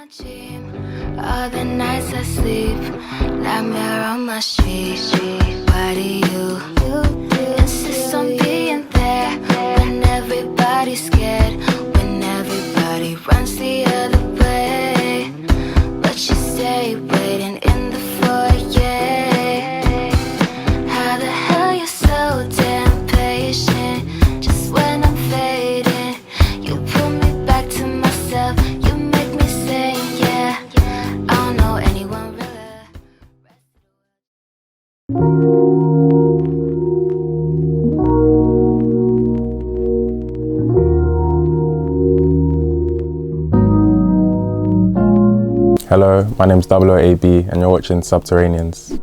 my dream, all the nights I sleep, nightmare on my street. Why do you insist on being there when everybody's scared, when everybody runs the other way, but you stay waiting in the foyer? How the hell you're so damn patient? Just when I'm fading, you pull me back to myself. You make me say, yeah, I don't know anyone really. Hello, my name's Tolafolaa and you're watching Subterranianz.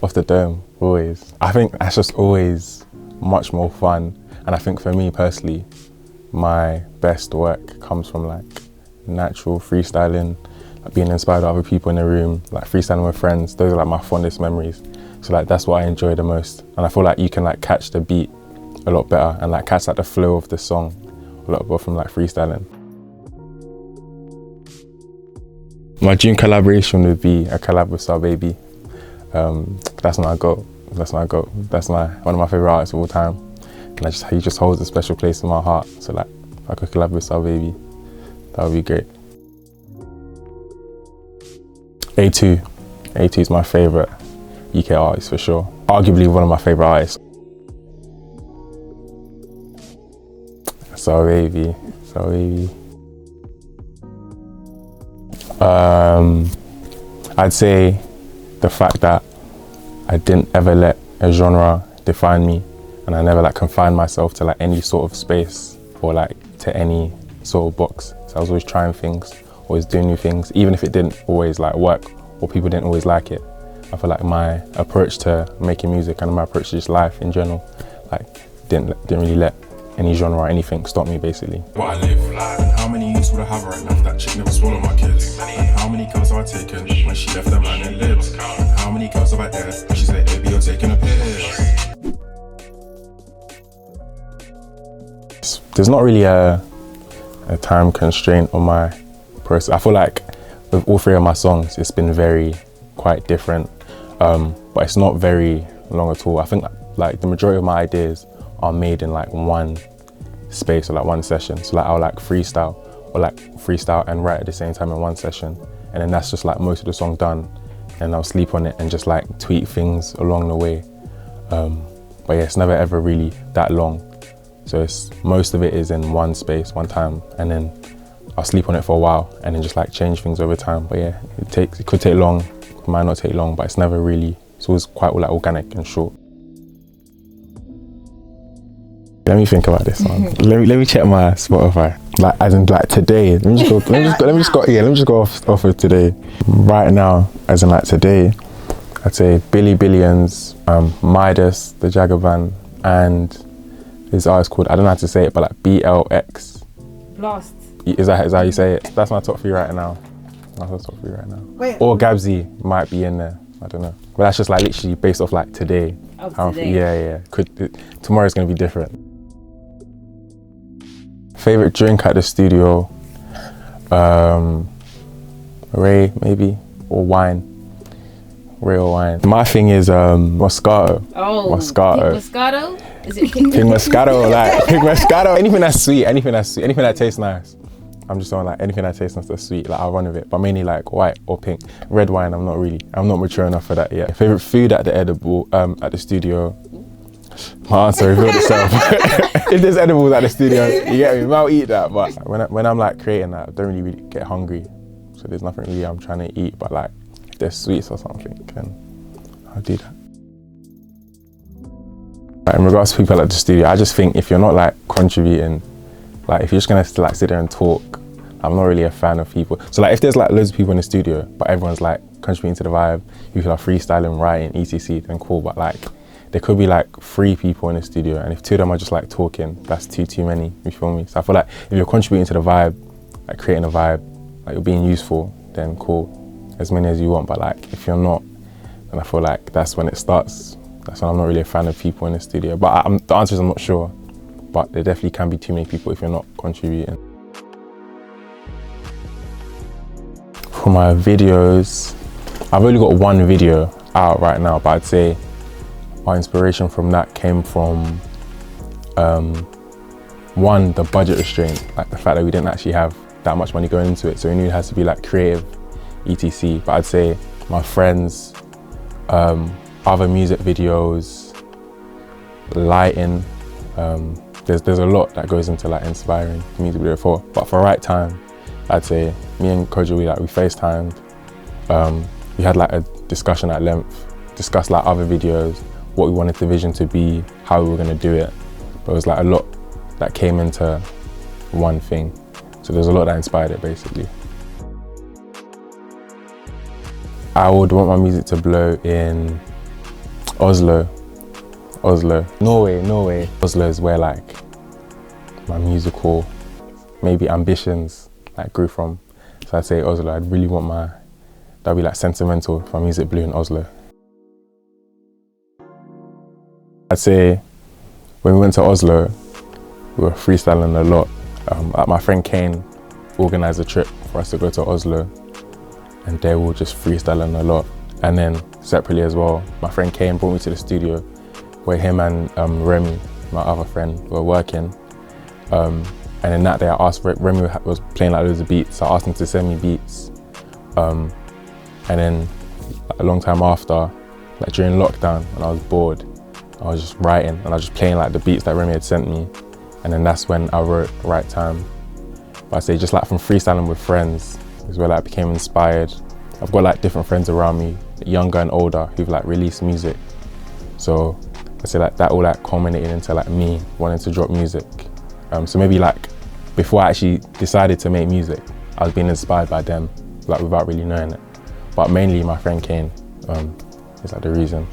Off the dome, always. I think that's just always much more fun, and I think for me personally, my best work comes from like natural freestyling, like being inspired by other people in the room, like freestyling with friends. Those are like my fondest memories. So like that's what I enjoy the most, and I feel like you can like catch the beat a lot better and like catch like the flow of the song a lot better from like freestyling. My dream collaboration would be a collab with Sara. That's my goal. That's my goal. That's one of my favorite artists of all time. And he just holds a special place in my heart. So like, if I could collab with Sara, that would be great. A2 is my favorite UK artist for sure. Arguably one of my favorite artists. Sara. I'd say the fact that I didn't ever let a genre define me, and I never like confined myself to like any sort of space or like to any sort of box. So I was always trying things, always doing new things, even if it didn't always like work or people didn't always like it. I feel like my approach to making music and my approach to just life in general, like didn't really let any genre or anything stop me basically. What I live like, how many youths would I have right now if that chick never swallowed my kids? How many girls have I taken when she left the man and lives? How many girls have I dared? She said, baby, you're taking a piss. There's not really a time constraint on my process. I feel like with all three of my songs, it's been quite different, but it's not very long at all. I think like the majority of my ideas are made in like one space or like one session. So like I'll like freestyle and write at the same time in one session, and then that's just like most of the song done, and I'll sleep on it and just like tweak things along the way. But yeah, it's never ever really that long. So most of it is in one space, one time, and then I'll sleep on it for a while and then just like change things over time. But yeah, it could take long, it might not take long, but it's always quite like organic and short. Let me think about this one. let me check my Spotify. Like as in like today. Let me just go off of today. Right now, as in like today, I'd say Billzonthebeat, Midas, the Jagaban, and this artist called, I don't know how to say it, but like BLX. Blast. Is that how you say it? That's my top 3 right now. Wait. Or Gabsy might be in there. I don't know. But that's just like literally based off like today. Today. Yeah. Tomorrow's gonna be different. Favorite drink at the studio, Ray maybe, or wine. Ray or wine. My thing is Moscato. Oh, Moscato. Pink Moscato? Is it pink? Pink Moscato, like pink Moscato. Anything that's sweet, anything that tastes nice. I'm just on like anything that tastes nice that's sweet, like I'll run with it. But mainly like white or pink. Red wine, I'm not mature enough for that yet. Favorite food at the studio. My answer revealed itself. If there's edibles at the studio, you get me, I'll eat that. But when I'm like creating that, I don't really get hungry. So there's nothing really I'm trying to eat, but like if there's sweets or something, then I'll do that. Like, in regards to people at the studio, I just think if you're not like contributing, like if you're just gonna like sit there and talk, I'm not really a fan of people. So like if there's like loads of people in the studio, but everyone's like contributing to the vibe, people are freestyling, writing, etc, then cool. But like there could be like 3 people in the studio, and if 2 of them are just like talking, that's too many, you feel me? So I feel like if you're contributing to the vibe, like creating a vibe, like you're being useful, then cool, as many as you want. But like if you're not, then I feel like that's when it starts. That's when I'm not really a fan of people in the studio. But the answer is I'm not sure. but there definitely can be too many people if you're not contributing. For my videos, I've only got one video out right now, but I'd say my inspiration from that came from one, the budget restraint, like the fact that we didn't actually have that much money going into it, so we knew it has to be like creative, etc. But I'd say my friends, other music videos, lighting, there's a lot that goes into like inspiring the music video for. But for Right Time, I'd say me and Kojo, we FaceTimed. We had like a discussion at length, discussed like other videos, what we wanted the vision to be, how we were gonna do it. But it was like a lot that came into one thing. So there's a lot that inspired it basically. I would want my music to blow in Oslo. Norway. Oslo is where like my musical, maybe ambitions like grew from. So I'd say Oslo. I'd really want that'd be like sentimental if my music blew in Oslo. I'd say when we went to Oslo, we were freestyling a lot. My friend Kane organised a trip for us to go to Oslo, and they were just freestyling a lot. And then separately as well, my friend Kane brought me to the studio where him and Remi, my other friend, were working. And in that day I asked, Remi was playing like loads of beats, so I asked him to send me beats. And then a long time after, like during lockdown, when I was bored, I was just writing and I was just playing like the beats that Remi had sent me. And then that's when I wrote Right Time. But I say just like from freestyling with friends is where like I became inspired. I've got like different friends around me, younger and older, who've like released music. So I say like that all like culminated into like me wanting to drop music. So maybe like before I actually decided to make music, I was being inspired by them, like without really knowing it. But mainly my friend Kane is like the reason.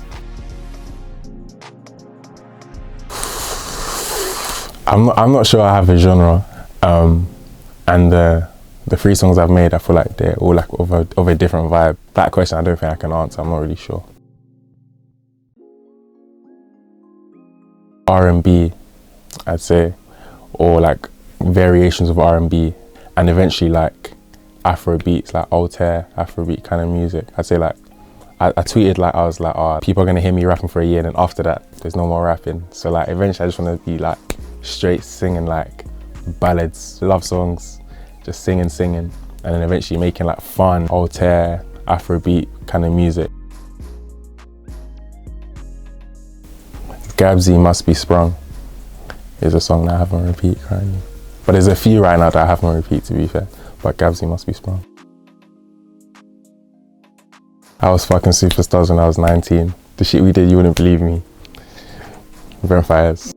I'm not sure I have a genre, and the 3 songs I've made, I feel like they're all like of a different vibe. That question I don't think I can answer, I'm not really sure. R&B, I'd say, or like variations of R&B, and eventually like Afro beats, like Altair, Afrobeat kind of music. I'd say like, I tweeted like, I was like, oh, people are gonna hear me rapping for a year, and then after that, there's no more rapping. So like eventually I just wanna be like straight singing like ballads, love songs, just singing, and then eventually making like fun, Altair, Afrobeat kind of music. Gabsy Must Be Sprung is a song that I have on repeat currently. But there's a few right now that I have on repeat, to be fair, but Gabsy Must Be Sprung. I was fucking superstars when I was 19. The shit we did, you wouldn't believe me. Vampires.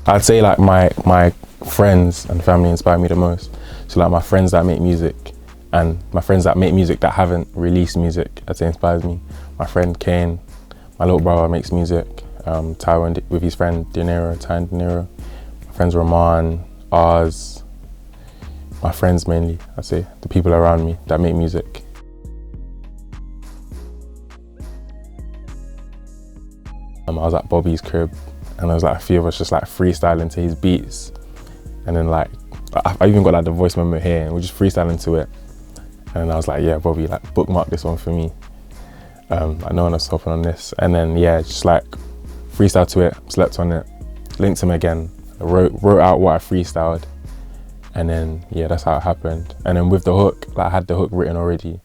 I'd say like my friends and family inspire me the most. So like my friends that make music and my friends that make music that haven't released music, I'd say inspires me. My friend Kane, my little brother makes music, Taiwan with his friend Ty and De Niro. My friends Roman, Oz, my friends mainly, I'd say, the people around me that make music. I was at Bobby's crib, and there was like a few of us just like freestyling to his beats. And then like, I even got like the voice memo here, and we're just freestyling to it. And then I was like, yeah, Bobby, like bookmark this one for me. Like no one else hopping on this. And then yeah, just like freestyle to it, slept on it, linked him again, wrote out what I freestyled. And then yeah, that's how it happened. And then with the hook, like I had the hook written already.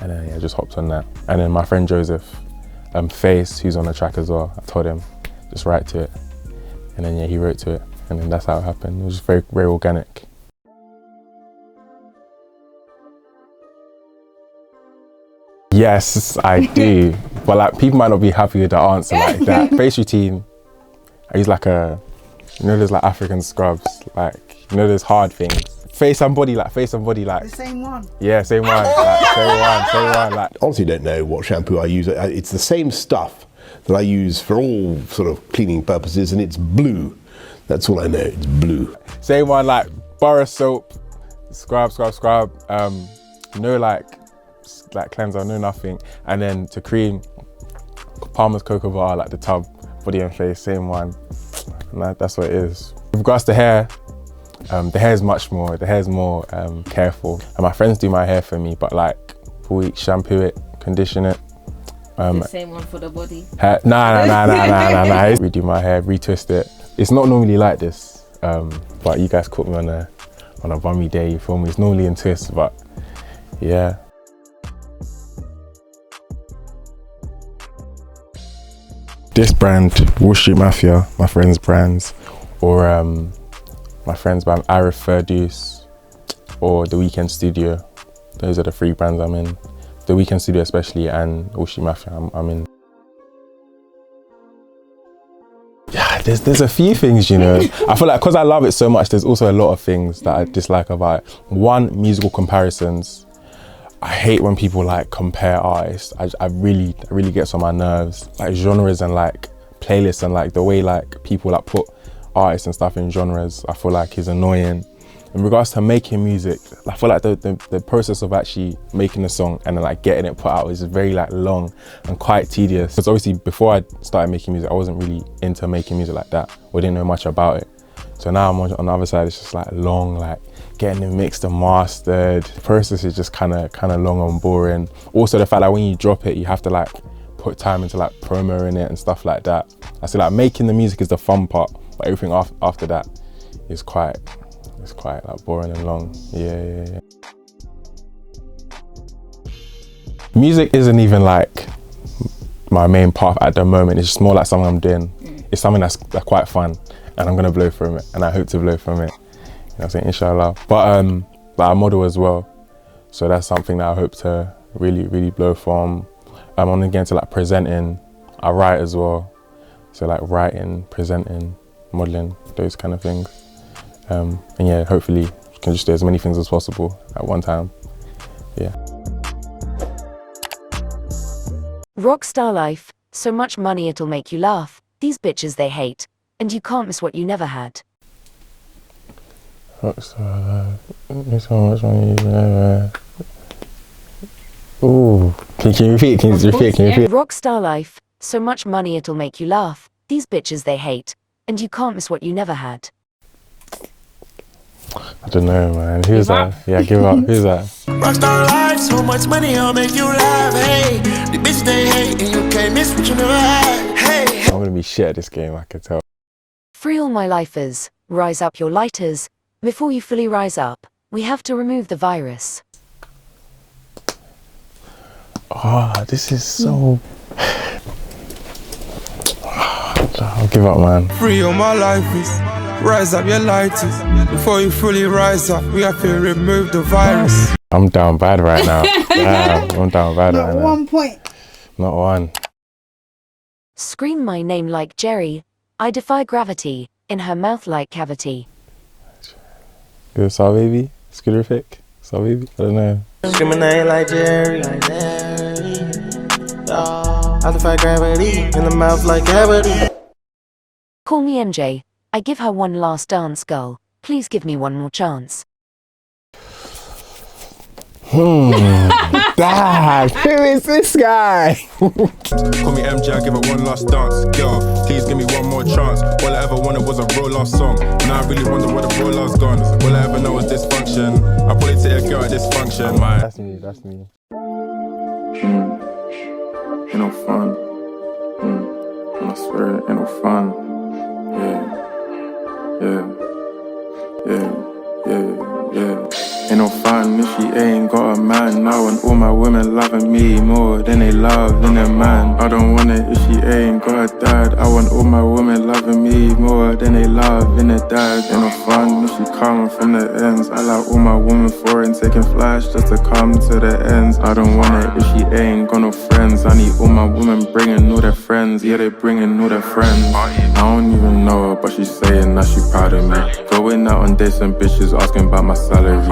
And then yeah, just hopped on that. And then my friend Joseph, Face, who's on the track as well, I told him, just write to it. And then yeah, he wrote to it. And then that's how it happened. It was just very, very organic. Yes, I do. But like, people might not be happy with the answer like that. Face routine, I use like there's like African scrubs, like, there's hard things. Face and body, like. The same one? Yeah, same one, like, same one, like. Honestly don't know what shampoo I use. It's the same stuff that I use for all sort of cleaning purposes, and it's blue. That's all I know, it's blue. Same one, like bar soap, scrub, no like cleanser, no nothing. And then to cream, Palmer's Cocoa Bar, like the tub, body and face, same one. And that's what it is. With regards to hair, the hair is more careful. And my friends do my hair for me, but like, full week, shampoo it, condition it. The same one for the body? Nah. Redo my hair, retwist it. It's not normally like this, but you guys caught me on a bummy day, you feel me? It's normally in twists, but yeah. This brand, Wall Street Mafia, my friend's brands, or my friend's brand, Arif Ferdouse, or The Weekend Studio. Those are the 3 brands I'm in. The Weekend Studio especially, and Wall Street Mafia I'm in. Yeah, there's a few things, you know. I feel like because I love it so much, there's also a lot of things that I dislike about it. One, musical comparisons. I hate when people like compare artists. I really gets on my nerves. Like genres and like playlists and like the way like people like put artists and stuff in genres, I feel like is annoying. In regards to making music, I feel like the process of actually making a song and then like getting it put out is very like long and quite tedious. Because obviously before I started making music, I wasn't really into making music like that or didn't know much about it. So now I'm on the other side, it's just like long, like getting it mixed and mastered. The process is just kind of long and boring. Also the fact that when you drop it, you have to like put time into like promo in it and stuff like that. I say like making the music is the fun part, but everything after that is quite like boring and long. Yeah. Music isn't even like my main path at the moment. It's just more like something I'm doing. It's something that's quite fun, and I'm gonna blow from it, and I hope to blow from it. You know what I'm saying, inshallah. But I model as well, so that's something that I hope to really blow from. I'm on again to like presenting. I write as well, so like writing, presenting, modeling, those kind of things. And yeah, hopefully can just do as many things as possible at one time. Yeah. Rockstar life, so much money it'll make you laugh. These bitches they hate, and you can't miss what you never had. Rockstar life, so much money you never had. Ooh, can you repeat? Can you repeat? Rockstar life, so much money it'll make you laugh. These bitches they hate, and you can't miss what you never had. I don't know, man. Who's that? Yeah, give up. Who's that? Rockstar life, so much money, I'll make you laugh. Hey, the bitch they hate, and you can't miss what you never had. Hey, I'm gonna be shit at this game, I can tell. Free all my lifers, rise up your lighters. Before you fully rise up, we have to remove the virus. Oh, this is so... I'll give up, man. free all my lifers, rise up your lighters. Before you fully rise up, we have to remove the virus. I'm down bad right now. Yeah, I'm down bad right now. Not 1 point. Not one. Scream my name like Jerry. I defy gravity, in her mouth like cavity. Is it Sara baby? Scooter Fick? Sara baby? I don't know. Scream my name like Jerry. I defy gravity, in the mouth like cavity. Call me MJ. I give her one last dance, girl. Please give me one more chance. Dad, who is this guy? Call me MJ, I give it one last dance. Girl, please give me one more chance. All I ever wanted was a real last song. Now I really wonder where the real love's gone. All I ever know is dysfunction. I probably take a girl at dysfunction. That's me. Ain't no fun. And I swear, ain't no fun. Yeah. Ain't no fun if she ain't got a man now. And all my women loving me more than they love in a man. I don't want it if she ain't got a dad. I want all my women loving me more than they love in a dad. Ain't no fun if she coming from the ends. I like all my women foreign taking flash just to come to the ends. I don't want it if she ain't got no friends. I need all my women bringing all their friends. Yeah, they bringing all their friends. I don't even know her, but she's saying that she proud of me. Going out on dates and bitches asking about my salary.